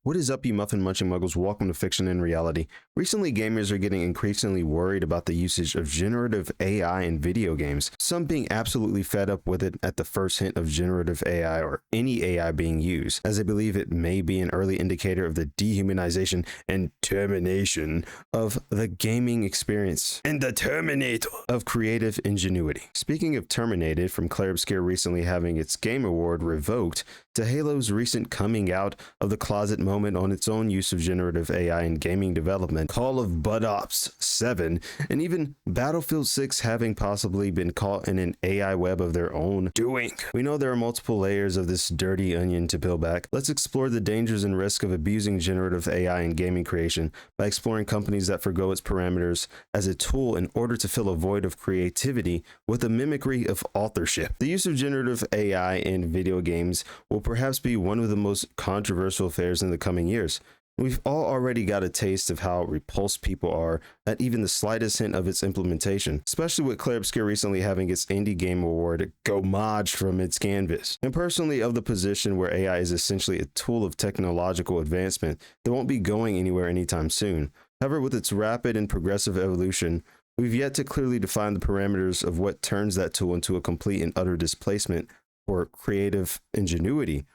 What is up, you muffin munching muggles? Welcome to Fiction and Reality. Recently, gamers are getting increasingly worried about the usage of generative AI in video games, some being absolutely fed up with it at the first hint of generative AI or any AI being used, as they believe it may be an early indicator of the dehumanization and termination of the gaming experience, and the terminator of creative ingenuity. Speaking of terminated, from Clair Obscur recently having its Game Award revoked, to Halo's recent coming out of the closet moment on its own use of generative AI in gaming development, Call of Bud Ops 7, and even Battlefield 6 having possibly been caught in an AI web of their own doing. We know there are multiple layers of this dirty onion to peel back. Let's explore the dangers and risk of abusing generative AI in gaming creation by exploring companies that forgo its parameters as a tool in order to fill a void of creativity with a mimicry of authorship. The use of generative AI in video games will perhaps be one of the most controversial affairs in the coming years. We've all already got a taste of how repulsed people are at even the slightest hint of its implementation, especially with Clair Obscur recently having its Indie Game Award gomaged from its canvas. And personally, of the position where AI is essentially a tool of technological advancement that won't be going anywhere anytime soon. However, with its rapid and progressive evolution, we've yet to clearly define the parameters of what turns that tool into a complete and utter displacement for creative ingenuity,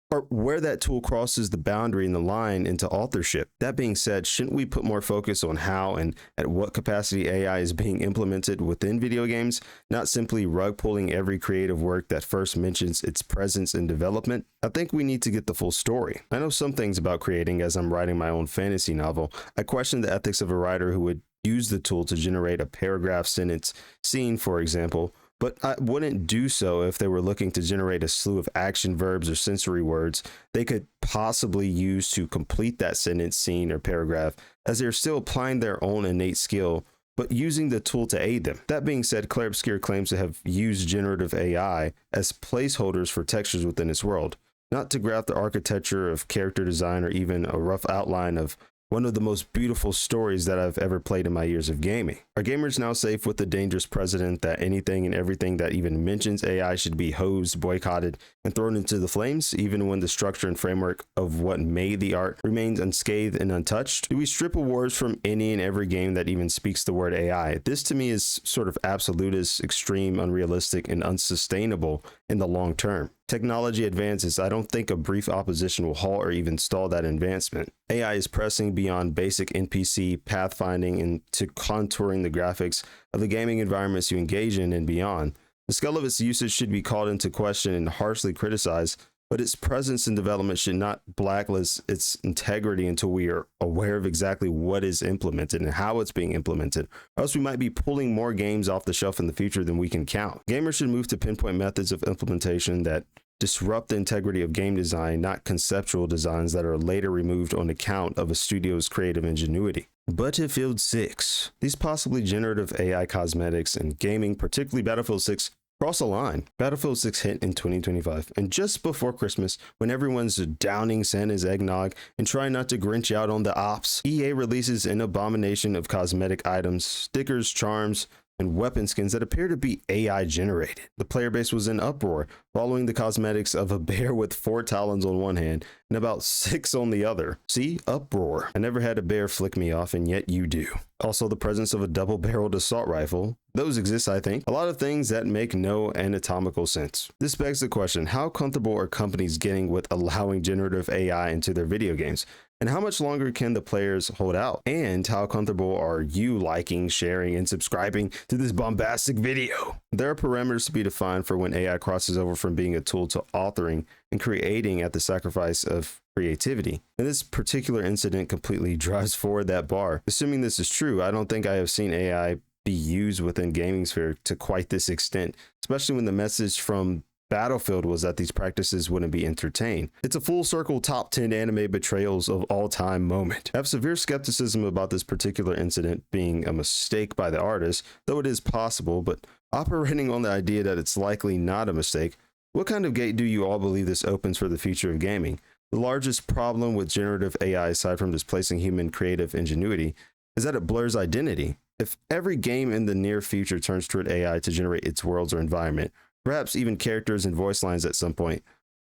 or where that tool crosses the boundary and the line into authorship. That being said, shouldn't we put more focus on how and at what capacity AI is being implemented within video games, not simply rug pulling every creative work that first mentions its presence in development? I think we need to get the full story. I know some things about creating, as I'm writing my own fantasy novel. I question the ethics of a writer who would use the tool to generate a paragraph sentence scene, for example, but I wouldn't do so if they were looking to generate a slew of action verbs or sensory words they could possibly use to complete that sentence, scene, or paragraph, as they're still applying their own innate skill, but using the tool to aid them. That being said, Clair Obscur claims to have used generative AI as placeholders for textures within its world, not to graph the architecture of character design or even a rough outline of one of the most beautiful stories that I've ever played in my years of gaming. Are gamers now safe with the dangerous precedent that anything and everything that even mentions AI should be hosed, boycotted, and thrown into the flames, even when the structure and framework of what made the art remains unscathed and untouched? Do we strip awards from any and every game that even speaks the word AI? This to me is sort of absolutist, extreme, unrealistic, and unsustainable in the long term. Technology advances. I don't think a brief opposition will halt or even stall that advancement. AI is pressing beyond basic NPC pathfinding into contouring the graphics of the gaming environments you engage in and beyond. The scale of its usage should be called into question and harshly criticized, but its presence in development should not blacklist its integrity until we are aware of exactly what is implemented and how it's being implemented, or else we might be pulling more games off the shelf in the future than we can count. Gamers should move to pinpoint methods of implementation that disrupt the integrity of game design, not conceptual designs that are later removed on account of a studio's creative ingenuity. Battlefield 6. These possibly generative AI cosmetics in gaming, particularly Battlefield 6, cross a line. Battlefield 6 hit in 2025, and just before Christmas, when everyone's downing Santa's eggnog and trying not to Grinch out on the ops, EA releases an abomination of cosmetic items, stickers, charms, and weapon skins that appear to be AI generated. The player base was in uproar, following the cosmetics of a bear with 4 talons on one hand and about 6 on the other. See? Uproar. I never had a bear flick me off, and yet you do. Also, the presence of a double-barreled assault rifle. Those exist, I think. A lot of things that make no anatomical sense. This begs the question, how comfortable are companies getting with allowing generative AI into their video games? And how much longer can the players hold out? And how comfortable are you liking, sharing, and subscribing to this bombastic video? There are parameters to be defined for when AI crosses over from being a tool to authoring and creating at the sacrifice of creativity. And this particular incident completely drives forward that bar. Assuming this is true, I don't think I have seen AI be used within gaming sphere to quite this extent, especially when the message from Battlefield was that these practices wouldn't be entertained. It's a full circle top 10 anime betrayals of all time moment. I have severe skepticism about this particular incident being a mistake by the artist, though it is possible, but operating on the idea that it's likely not a mistake, what kind of gate do you all believe this opens for the future of gaming? The largest problem with generative AI, aside from displacing human creative ingenuity, is that it blurs identity. If every game in the near future turns toward AI to generate its worlds or environment, perhaps even characters and voice lines at some point,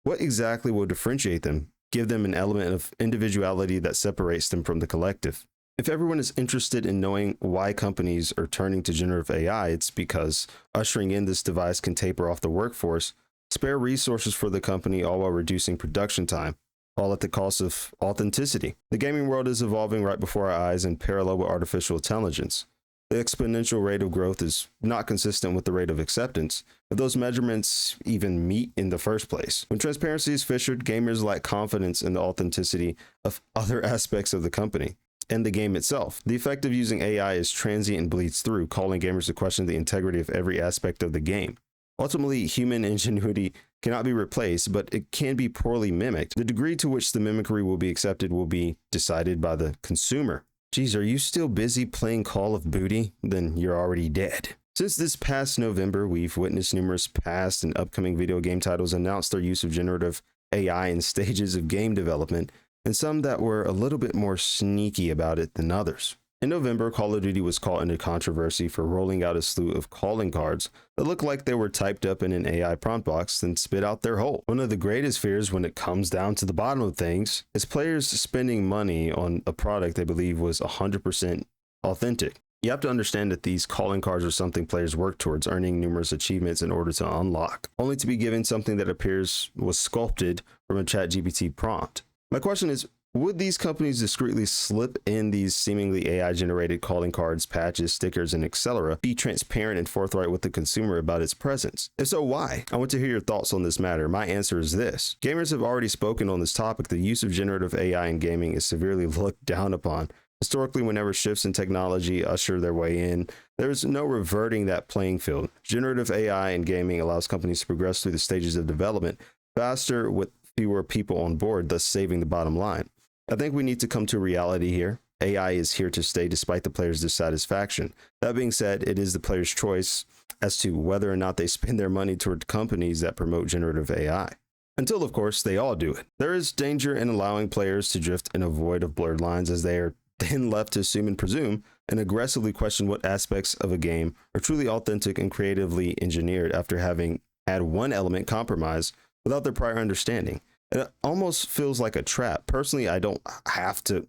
what exactly will differentiate them? give them an element of individuality that separates them from the collective. If everyone is interested in knowing why companies are turning to generative AI, it's because ushering in this device can taper off the workforce, spare resources for the company, all while reducing production time, all at the cost of authenticity. The gaming world is evolving right before our eyes in parallel with artificial intelligence. The exponential rate of growth is not consistent with the rate of acceptance, if those measurements even meet in the first place. When transparency is fissured, gamers lack confidence in the authenticity of other aspects of the company and the game itself. The effect of using AI is transient and bleeds through, calling gamers to question the integrity of every aspect of the game. Ultimately, human ingenuity cannot be replaced, but it can be poorly mimicked. The degree to which the mimicry will be accepted will be decided by the consumer. Geez, are you still busy playing Call of Duty? Then you're already dead. Since this past November, we've witnessed numerous past and upcoming video game titles announce their use of generative AI in stages of game development, and some that were a little bit more sneaky about it than others. In November, Call of Duty was caught into controversy for rolling out a slew of calling cards that looked like they were typed up in an AI prompt box and spit out their whole. One of the greatest fears when it comes down to the bottom of things is players spending money on a product they believe was 100% authentic. You have to understand that these calling cards are something players work towards, earning numerous achievements in order to unlock, only to be given something that appears was sculpted from a ChatGPT prompt. My question is, would these companies discreetly slip in these seemingly AI-generated calling cards, patches, stickers, and etc., be transparent and forthright with the consumer about its presence? If so, why? I want to hear your thoughts on this matter. My answer is this. Gamers have already spoken on this topic. The use of generative AI in gaming is severely looked down upon. Historically, whenever shifts in technology usher their way in, there is no reverting that playing field. Generative AI in gaming allows companies to progress through the stages of development faster with fewer people on board, thus saving the bottom line. I think we need to come to reality here. AI is here to stay despite the player's dissatisfaction. That being said, it is the player's choice as to whether or not they spend their money toward companies that promote generative AI. Until, of course, they all do it. There is danger in allowing players to drift in a void of blurred lines, as they are then left to assume and presume and aggressively question what aspects of a game are truly authentic and creatively engineered after having had one element compromised without their prior understanding. It almost feels like a trap. Personally, I don't have to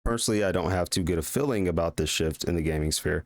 get a feeling about this shift in the gaming sphere.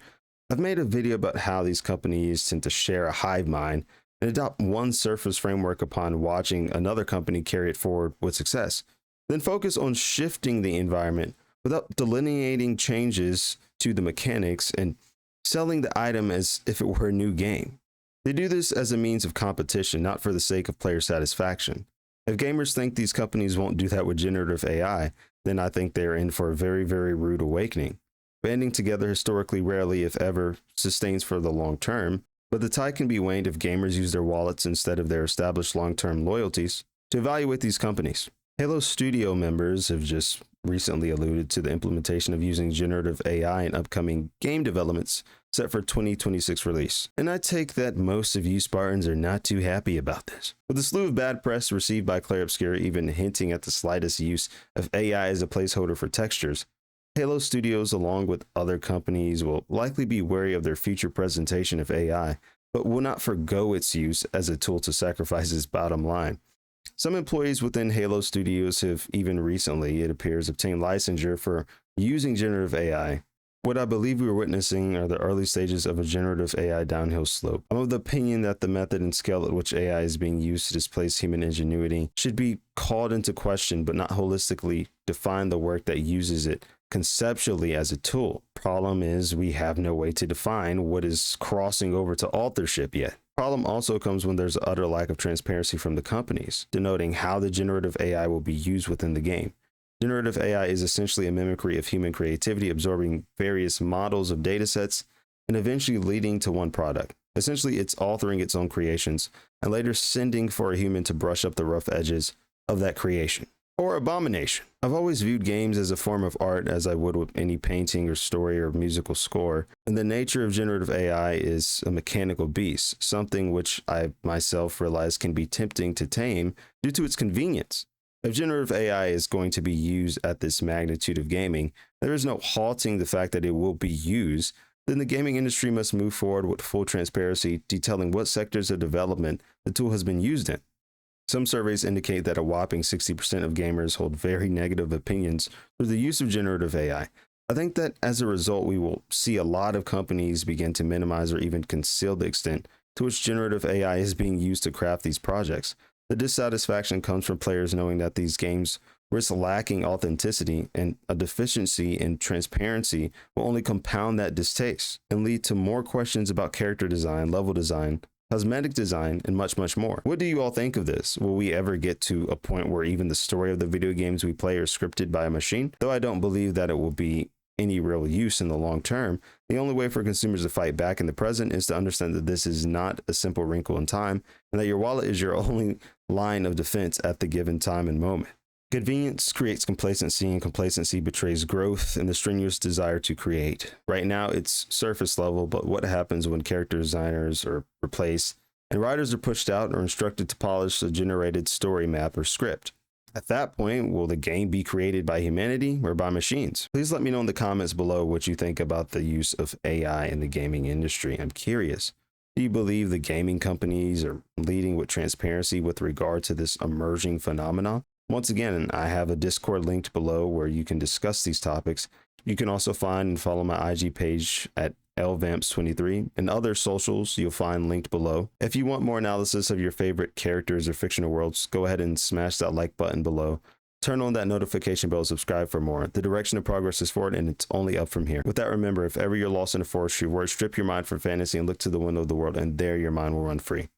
I've made a video about how these companies tend to share a hive mind and adopt one surface framework upon watching another company carry it forward with success, then focus on shifting the environment without delineating changes to the mechanics and selling the item as if it were a new game. They do this as a means of competition, not for the sake of player satisfaction. If gamers think these companies won't do that with generative AI, then I think they're in for a very, very rude awakening. Banding together historically rarely, if ever, sustains for the long term, but the tide can be waned if gamers use their wallets instead of their established long-term loyalties to evaluate these companies. Halo Studio members have just recently alluded to the implementation of using generative AI in upcoming game developments set for 2026 release. And I take that most of you Spartans are not too happy about this. With a slew of bad press received by Clair Obscur even hinting at the slightest use of AI as a placeholder for textures, Halo Studios, along with other companies, will likely be wary of their future presentation of AI, but will not forgo its use as a tool to sacrifice its bottom line. Some employees within Halo Studios have even recently, it appears, obtained licensure for using generative AI. What I believe we are witnessing are the early stages of a generative AI downhill slope. I'm of the opinion that the method and scale at which AI is being used to displace human ingenuity should be called into question, but not holistically define the work that uses it conceptually as a tool. Problem is, we have no way to define what is crossing over to authorship yet. Problem also comes when there's utter lack of transparency from the companies, denoting how the generative AI will be used within the game. Generative AI is essentially a mimicry of human creativity, absorbing various models of datasets and eventually leading to one product. Essentially, it's authoring its own creations and later sending for a human to brush up the rough edges of that creation. Or abomination. I've always viewed games as a form of art, as I would with any painting or story or musical score, and the nature of generative AI is a mechanical beast, something which I myself realize can be tempting to tame due to its convenience. If generative AI is going to be used at this magnitude of gaming, there is no halting the fact that it will be used. Then the gaming industry must move forward with full transparency, detailing what sectors of development the tool has been used in. Some surveys indicate that a whopping 60% of gamers hold very negative opinions through the use of generative AI. I think that as a result, we will see a lot of companies begin to minimize or even conceal the extent to which generative AI is being used to craft these projects. The dissatisfaction comes from players knowing that these games risk lacking authenticity, and a deficiency in transparency will only compound that distaste and lead to more questions about character design, level design, cosmetic design, and much, much more. What do you all think of this? Will we ever get to a point where even the story of the video games we play are scripted by a machine? Though I don't believe that it will be any real use in the long term, the only way for consumers to fight back in the present is to understand that this is not a simple wrinkle in time, and that your wallet is your only line of defense at the given time and moment. Convenience creates complacency, and complacency betrays growth and the strenuous desire to create. Right now, it's surface level, but what happens when character designers are replaced and writers are pushed out or instructed to polish a generated story map or script? At that point, will the game be created by humanity or by machines? Please let me know in the comments below what you think about the use of AI in the gaming industry. I'm curious. Do you believe the gaming companies are leading with transparency with regard to this emerging phenomenon? Once again, I have a Discord linked below where you can discuss these topics. You can also find and follow my IG page at lvamps23 and other socials you'll find linked below. If you want more analysis of your favorite characters or fictional worlds, go ahead and smash that like button below. Turn on that notification bell, subscribe for more. The direction of progress is forward, and it's only up from here. With that, remember, if ever you're lost in a forest, your words strip your mind from fantasy and look to the window of the world, and there your mind will run free.